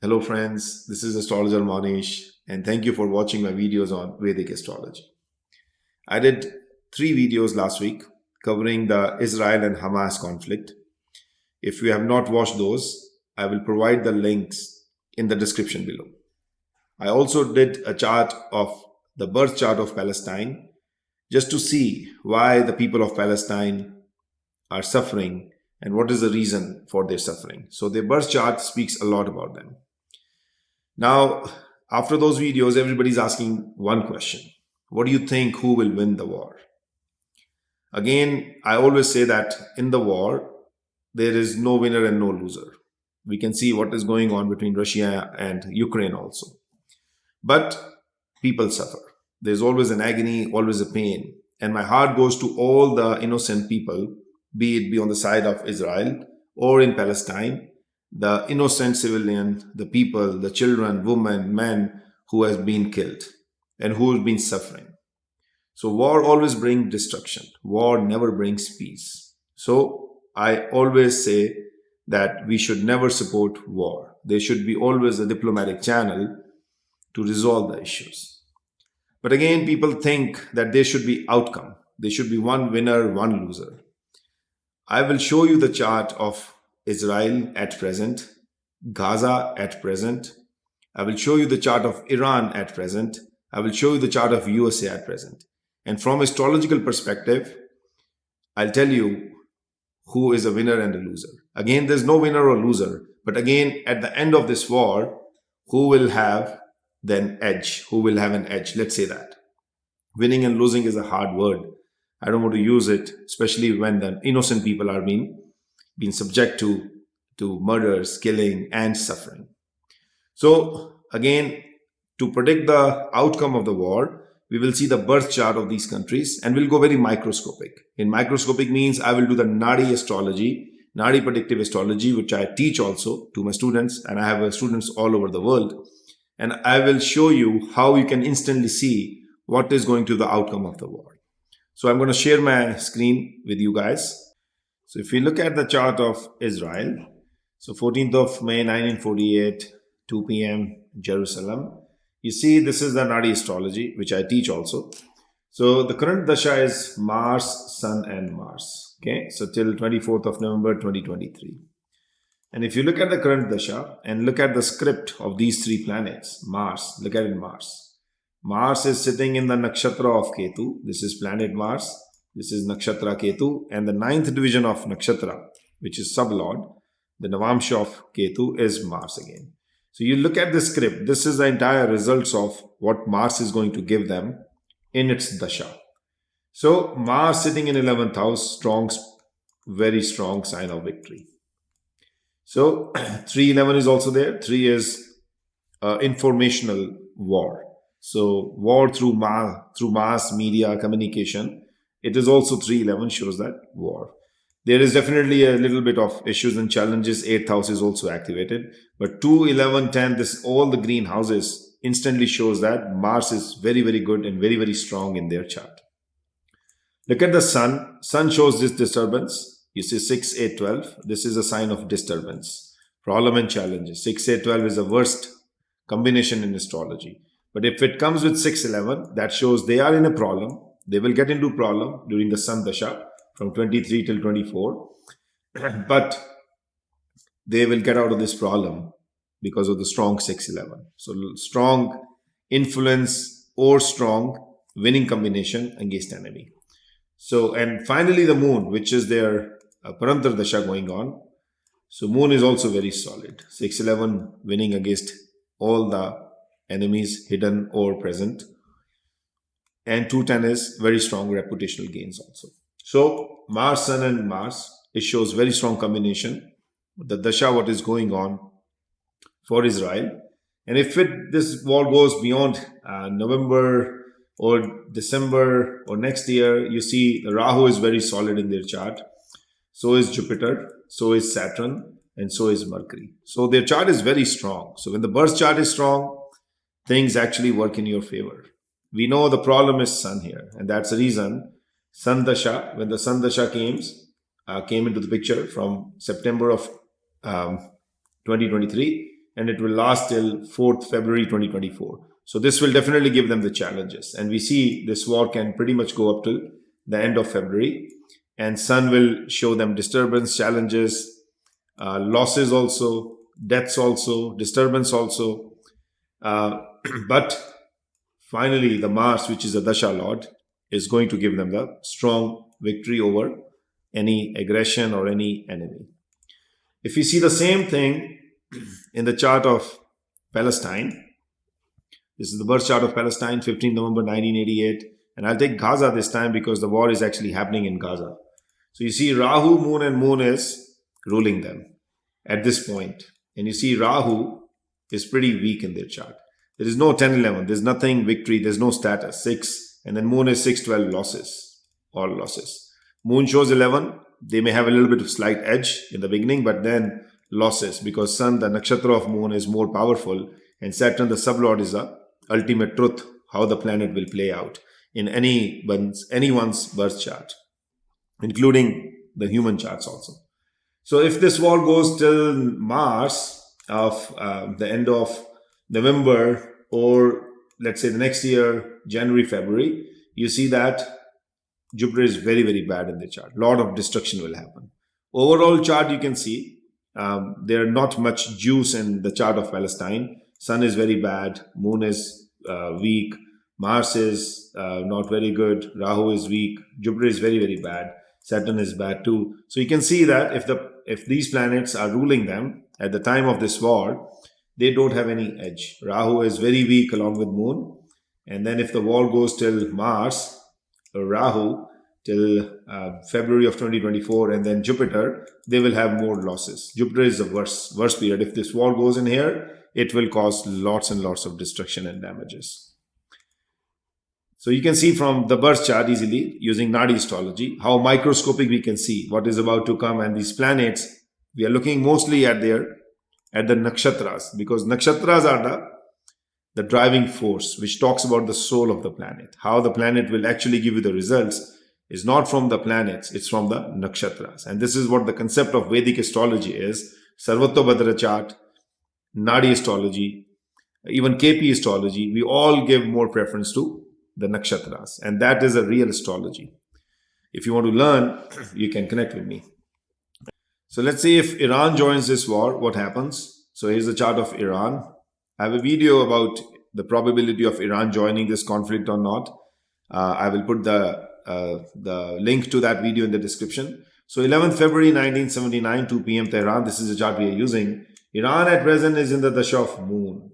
Hello friends, this is Astrologer Mohnish and thank you for watching my videos on Vedic Astrology. I did 3 videos last week covering the Israel and Hamas conflict. If you have not watched those, I will provide the links in the description below. I also did a chart of the birth chart of Palestine just to see why the people of Palestine are suffering and what is the reason for their suffering. So their birth chart speaks a lot about them. Now, after those videos, everybody's asking one question. What do you think, who will win the war? Again, I always say that in the war, there is no winner and no loser. We can see what is going on between Russia and Ukraine also. But people suffer. There's always an agony, always a pain. And my heart goes to all the innocent people, be on the side of Israel or in Palestine, the innocent civilian, the people, the children, women, men who has been killed and who have been suffering. So war always brings destruction. War never brings peace. So I always say that we should never support war. There should be always a diplomatic channel to resolve the issues. But again, people think that there should be outcome. There should be one winner, one loser. I will show you the chart of Israel at present, Gaza at present. I will show you the chart of Iran at present. I will show you the chart of USA at present. And from astrological perspective, I'll tell you who is a winner and a loser. Again, there's no winner or loser. But again, at the end of this war, who will have then edge? Who will have an edge? Let's say that. Winning and losing is a hard word. I don't want to use it, especially when the innocent people are being subject to murders, killing, and suffering. So again, to predict the outcome of the war, we will see the birth chart of these countries and we'll go very microscopic. In microscopic means I will do the Nadi astrology, Nadi predictive astrology, which I teach also to my students, and I have students all over the world. And I will show you how you can instantly see what is going to the outcome of the war. So I'm going to share my screen with you guys. So if we look at the chart of Israel, so 14th of May 1948, 2 p.m. Jerusalem, you see this is the Nadi astrology, which I teach also. So the current dasha is Mars, Sun and Mars. Okay, so till 24th of November 2023. And if you look at the current dasha and look at the script of these 3 planets, Mars, look at it, Mars. Mars is sitting in the nakshatra of Ketu. This is planet Mars. This is nakshatra Ketu. And the 9th division of nakshatra, which is sublord, the Navamsha of Ketu is Mars again. So you look at the script. This is the entire results of what Mars is going to give them in its dasha. So Mars sitting in 11th house, strong, very strong sign of victory. So 311 is also there. 3 is informational war. So war through mass media communication. It is also 311 shows that war. There is definitely a little bit of issues and challenges. 8th house is also activated. But 2, 11, 10, all the green houses instantly shows that Mars is very, very good and very, very strong in their chart. Look at the Sun. Sun shows this disturbance. You see 6, 8, 12. This is a sign of disturbance, problem and challenges. 6, 8, 12 is the worst combination in astrology. But if it comes with 6, 11, that shows they are in a problem. They will get into problem during the Sun Dasha from 23 till 24. But they will get out of this problem because of the strong 6-11. So strong influence or strong winning combination against enemy. So, and finally the Moon, which is their Parantar Dasha going on. So Moon is also very solid. 6-11 winning against all the enemies hidden or present. And 210 is very strong reputational gains also. So Mars, Sun and Mars, it shows very strong combination. The Dasha, what is going on for Israel. And if this war goes beyond November or December or next year, you see the Rahu is very solid in their chart. So is Jupiter, so is Saturn, and so is Mercury. So their chart is very strong. So when the birth chart is strong, things actually work in your favor. We know the problem is Sun here, and that's the reason Sun Dasha, when the Sun Dasha came into the picture from September of 2023, and it will last till 4th February 2024. So this will definitely give them the challenges. And we see this war can pretty much go up till the end of February. And Sun will show them disturbance, challenges, losses also, deaths also, disturbance also. But finally, the Mars, which is a Dasha Lord, is going to give them the strong victory over any aggression or any enemy. If you see the same thing in the chart of Palestine, this is the birth chart of Palestine, 15 November 1988. And I'll take Gaza this time because the war is actually happening in Gaza. So you see Rahu, Moon, and Moon is ruling them at this point. And you see Rahu is pretty weak in their chart. There is no 10-11. There's nothing victory. There's no status. 6. And then Moon is 6-12 losses. All losses. Moon shows 11. They may have a little bit of slight edge in the beginning, but then losses. Because Sun, the nakshatra of Moon, is more powerful. And Saturn, the sublord, is the ultimate truth, how the planet will play out in anyone's birth chart, including the human charts also. So if this war goes till Mars of the end of November, or let's say the next year, January, February, you see that Jupiter is very, very bad in the chart. A lot of destruction will happen. Overall chart, you can see there are not much juice in the chart of Palestine. Sun is very bad. Moon is weak. Mars is not very good. Rahu is weak. Jupiter is very, very bad. Saturn is bad too. So you can see that if these planets are ruling them at the time of this war, they don't have any edge. Rahu is very weak along with Moon. And then if the war goes till Mars, or Rahu, till February of 2024, and then Jupiter, they will have more losses. Jupiter is the worst period. If this war goes in here, it will cause lots and lots of destruction and damages. So you can see from the birth chart easily using Nadi astrology how microscopic we can see what is about to come. And these planets, we are looking mostly at the nakshatras, because nakshatras are the driving force, which talks about the soul of the planet. How the planet will actually give you the results is not from the planets, it's from the nakshatras. And this is what the concept of Vedic astrology is. Sarvatobhadra chart, Nadi astrology, even KP astrology, we all give more preference to the nakshatras, and that is a real astrology. If you want to learn, you can connect with me. So let's see if Iran joins this war, what happens. So here's the chart of Iran. I have a video about the probability of Iran joining this conflict or not. I will put the link to that video in the description. So 11th February 1979, 2 p.m. Tehran. This is the chart we are using. Iran at present is in the Dasha of Moon,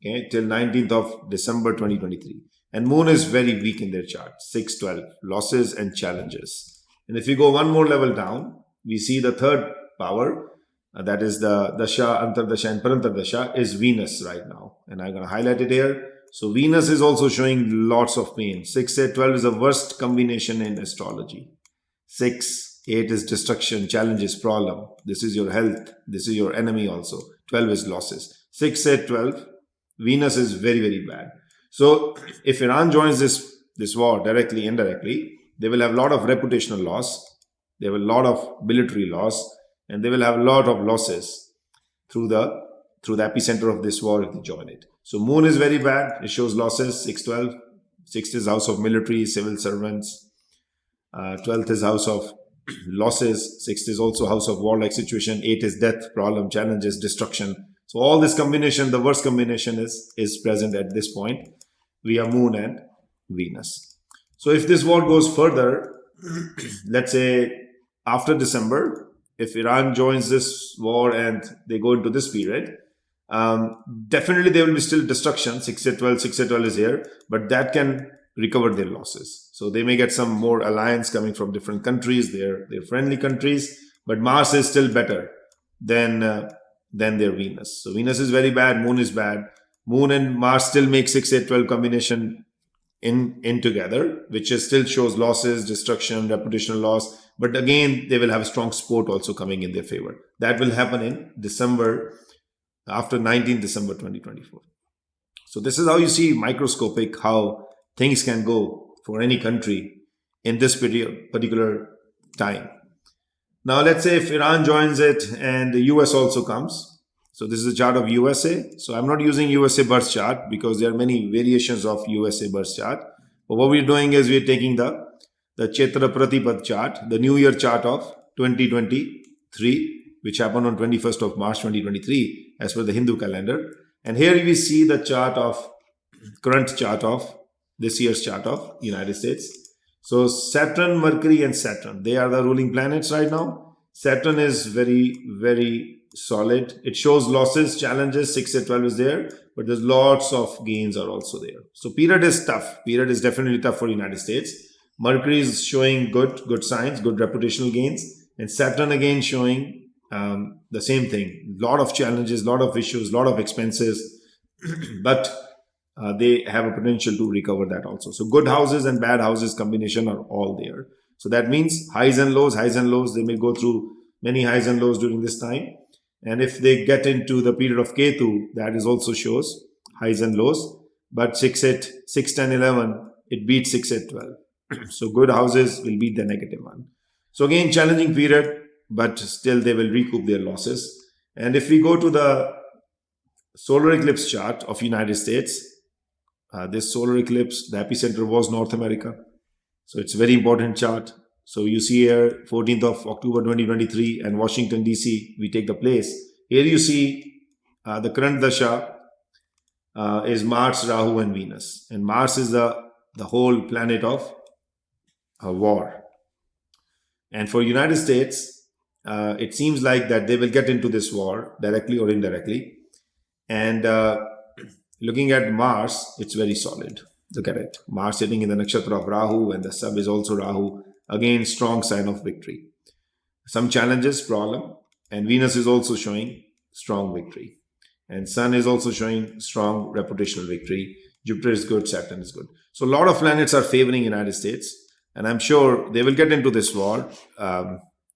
okay, till 19th of December 2023. And Moon is very weak in their chart, 6-12, losses and challenges. And if you go one more level down, we see the third power, that is the Dasha, Antardasha and Parantardasha, is Venus right now. And I'm going to highlight it here. So Venus is also showing lots of pain. 6-8-12 is the worst combination in astrology. 6-8 is destruction, challenges, problem. This is your health. This is your enemy also. 12 is losses. 6-8-12, Venus is very, very bad. So if Iran joins this war directly, indirectly, they will have a lot of reputational loss. They have a lot of military loss, and they will have a lot of losses through the epicenter of this war if they join it. So Moon is very bad. It shows losses, 6-12. 6th is house of military, civil servants. 12th is house of losses. 6th is also house of warlike situation. 8 is death, problem, challenges, destruction. So all this combination, the worst combination is present at this point via Moon and Venus. So if this war goes further, let's say after December, if Iran joins this war and they go into this period, definitely there will be still destruction. 6-12 is here, but that can recover their losses. So they may get some more alliance coming from different countries, their friendly countries, but Mars is still better than their Venus. So Venus is very bad, Moon is bad. Moon and Mars still make 6-8-12 combination in together, which still shows losses, destruction, reputational loss. But again, they will have a strong support also coming in their favor. That will happen in December, after 19th December 2024. So this is how you see microscopic how things can go for any country in this particular time. Now let's say if Iran joins it and the US also comes. So this is a chart of USA. So I'm not using USA birth chart because there are many variations of USA birth chart. But what we're doing is we're taking the Chaitra Pratipad chart, the New Year chart of 2023, which happened on 21st of March 2023 as per the Hindu calendar. And here we see the current chart of this year's chart of United States. So Saturn, Mercury and Saturn, they are the ruling planets right now. Saturn is very, very solid. It shows losses, challenges. 6 at 12 is there, but there's lots of gains are also there. So period is tough. Period is definitely tough for United States. Mercury is showing good signs, good reputational gains, and Saturn again showing the same thing. Lot of challenges, lot of issues, lot of expenses, but they have a potential to recover that also. So good houses and bad houses combination are all there. So that means highs and lows. They may go through many highs and lows during this time. And if they get into the period of Ketu, that is also shows highs and lows. But 6, 10, 11, it beats 6 at 12. So good houses will beat the negative one. So again, challenging period, but still they will recoup their losses. And if we go to the solar eclipse chart of United States, this solar eclipse, the epicenter was North America. So it's a very important chart. So you see here 14th of October 2023 and Washington DC, we take the place. Here you see the current dasha is Mars, Rahu and Venus. And Mars is the whole planet of war. And for United States, it seems like that they will get into this war directly or indirectly. And looking at Mars, it's very solid. Look at it. Mars sitting in the nakshatra of Rahu and the sub is also Rahu. Again, strong sign of victory. Some challenges, problem. And Venus is also showing strong victory. And Sun is also showing strong reputational victory. Jupiter is good, Saturn is good. So a lot of planets are favoring United States. And I'm sure they will get into this war,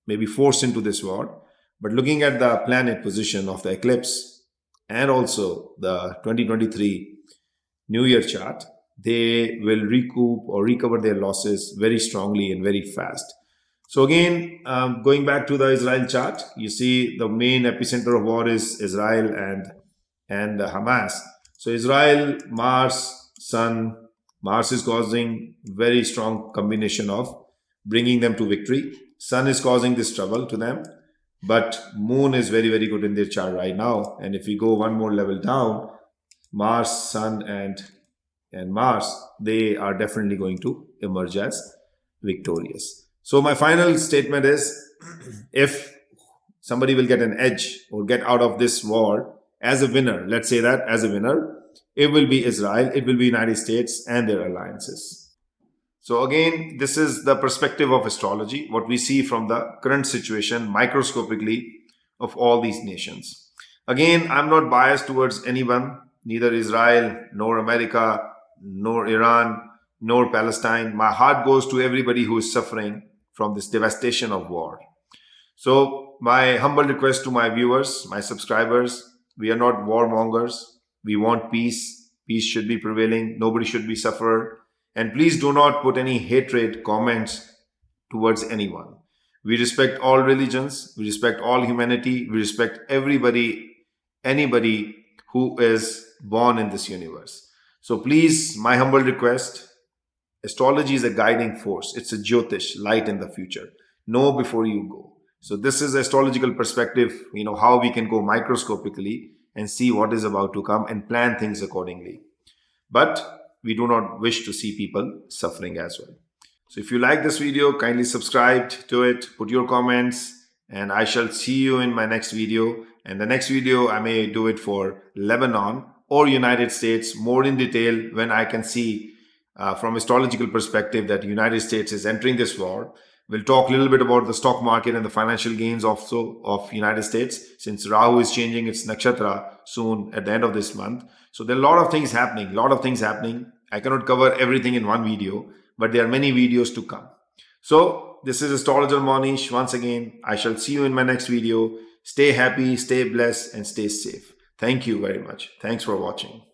maybe forced into this war. But looking at the planet position of the eclipse and also the 2023 New Year chart, they will recoup or recover their losses very strongly and very fast. So again, going back to the Israel chart, you see the main epicenter of war is Israel and Hamas. So Israel, Mars, Sun. Mars is causing very strong combination of bringing them to victory. Sun is causing this trouble to them. But Moon is very, very good in their chart right now. And if we go one more level down, Mars, Sun and Mars, they are definitely going to emerge as victorious. So my final statement is, if somebody will get an edge or get out of this war as a winner, let's say that as a winner, it will be Israel, it will be United States and their alliances. So again, this is the perspective of astrology, what we see from the current situation microscopically of all these nations. Again, I'm not biased towards anyone, neither Israel, nor America, nor Iran, nor Palestine. My heart goes to everybody who is suffering from this devastation of war. So my humble request to my viewers, my subscribers, we are not warmongers. We want peace. Peace should be prevailing. Nobody should be sufferer. And please do not put any hatred comments towards anyone. We respect all religions. We respect all humanity. We respect everybody, anybody who is born in this universe. So please, my humble request, astrology is a guiding force. It's a Jyotish, light in the future. Know before you go. So this is astrological perspective, how we can go microscopically and see what is about to come and plan things accordingly. But we do not wish to see people suffering as well. So if you like this video, kindly subscribe to it, put your comments, and I shall see you in my next video. And the next video, I may do it for Lebanon or United States more in detail when I can see from astrological perspective that United States is entering this war. We'll talk a little bit about the stock market and the financial gains also of United States, since Rahu is changing its nakshatra soon at the end of this month. So there are a lot of things happening. I cannot cover everything in one video, but there are many videos to come. So this is Astrologer Mohnish. Once again, I shall see you in my next video. Stay happy, stay blessed, and stay safe. Thank you very much. Thanks for watching.